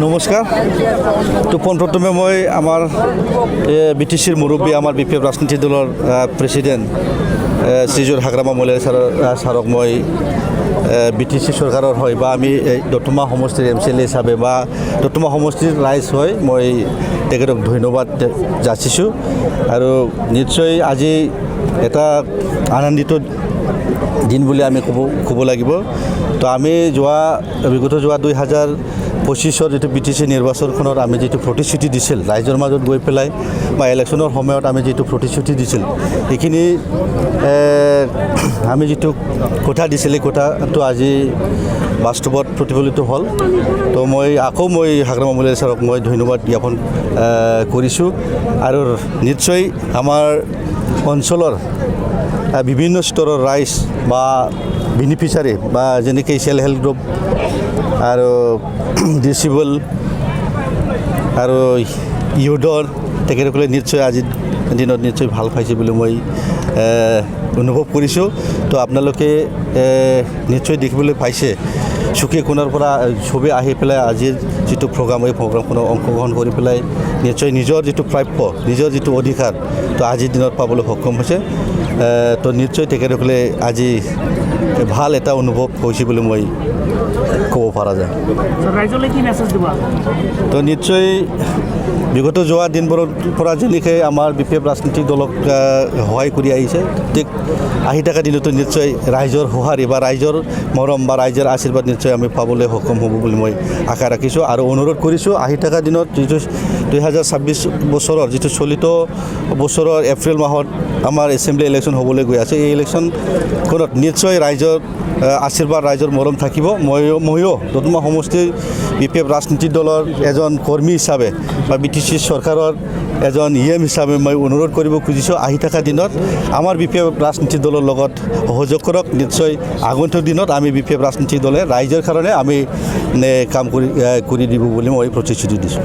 নমস্কাৰ। তো পোনপ্ৰথমে মই আমাৰ বিটিচিৰ মুৰব্বী আমাৰ বিপিএফ ৰাজনীতি দলৰ প্ৰেচিডেণ্ট শ্ৰীযুত হাগ্ৰামা মহীলাৰী ছাৰক মই বিটিচি চৰকাৰৰ হয় বা আমি দতমা সমষ্টিৰ MCLA হিচাপে বা দতমা সমষ্টিৰ ৰাইজ হয় মই তেখেতক ধন্যবাদ যাচিছোঁ। আৰু নিশ্চয় আজি এটা আনন্দিত দিন বুলি আমি ক'ব লাগিব। তো আমি বিগত 2025 যিটো বিটিচি নিৰ্বাচনখনত আমি যিটো প্ৰতিশ্ৰুতি দিছিল ৰাইজৰ মাজত গৈ পেলাই বা ইলেকশ্যনৰ সময়ত আমি যিটো প্ৰতিশ্ৰুতি দিছিল সেইখিনি আমি যিটো কথা দিছিল এই কথাটো আজি বাস্তৱত প্ৰতিফলিত হ'ল। তো মই হাগ্ৰামা মহীলাৰী ছাৰক মই ধন্যবাদ জ্ঞাপন কৰিছোঁ। আৰু নিশ্চয় আমাৰ অঞ্চলৰ বিভিন্ন স্তৰৰ ৰাইজ বা বেনিফিচিয়াৰী বা যেনেকৈ চেল্ফ হেল্প গ্ৰুপ আৰু ডিচেবল আৰু ইউথৰ তেখেতসকলে নিশ্চয় আজিৰ দিনত নিশ্চয় ভাল পাইছে বুলি মই অনুভৱ কৰিছোঁ। তো আপোনালোকে নিশ্চয় দেখিবলৈ পাইছে চুকে কোণৰ পৰা চবেই আহি পেলাই আজিৰ যিটো প্ৰগ্ৰাম এই প্ৰগ্ৰামখনত অংশগ্ৰহণ কৰি পেলাই নিশ্চয় নিজৰ যিটো প্ৰাপ্য নিজৰ যিটো অধিকাৰ তো আজিৰ দিনত পাবলৈ সক্ষম হৈছে। তো নিশ্চয় তেখেতসকলে আজি ভাল এটা অনুভৱ হৈছে বুলি মই ক'ব পৰা যায়। ৰাইজলৈ কি মেছেজ দিব? তো নিশ্চয় বিগত যোৱা দিনবোৰৰ পৰা যেনেকৈ আমাৰ বিপিএফ ৰাজনীতিক দলক সহায় কৰি আহিছে ঠিক আহি থকা দিনতো নিশ্চয় ৰাইজৰ সঁহাৰি বা ৰাইজৰ মৰম বা ৰাইজৰ আশীৰ্বাদ নিশ্চয় আমি পাবলৈ সক্ষম হ'ব বুলি মই আশা ৰাখিছোঁ। আৰু অনুৰোধ কৰিছোঁ আহি থকা দিনত যিটো 2026 বছৰৰ যিটো চলিত বছৰৰ এপ্ৰিল মাহত আমাৰ এছেম্বলি ইলেকশ্যন হ'বলৈ গৈ আছে। এই ইলেকশ্যনখনত নিশ্চয় ৰাইজৰ আশীৰ্বাদ ৰাইজৰ মৰম থাকিব। ময়ো দতমা সমষ্টিৰ বিপিএফ ৰাজনীতি দলৰ এজন কৰ্মী হিচাপে বা বিটিচি চৰকাৰৰ এজন হিচাপে মই অনুৰোধ কৰিব খুজিছোঁ আহি থকা দিনত আমাৰ বিপিএফ ৰাজনীতি দলৰ লগত সহযোগ কৰক। নিশ্চয় আগন্তুক দিনত আমি বিপিএফ ৰাজনীতি দলে ৰাইজৰ কাৰণে আমি কাম কৰি দিব বুলি মই প্ৰতিশ্ৰুতি দিছোঁ।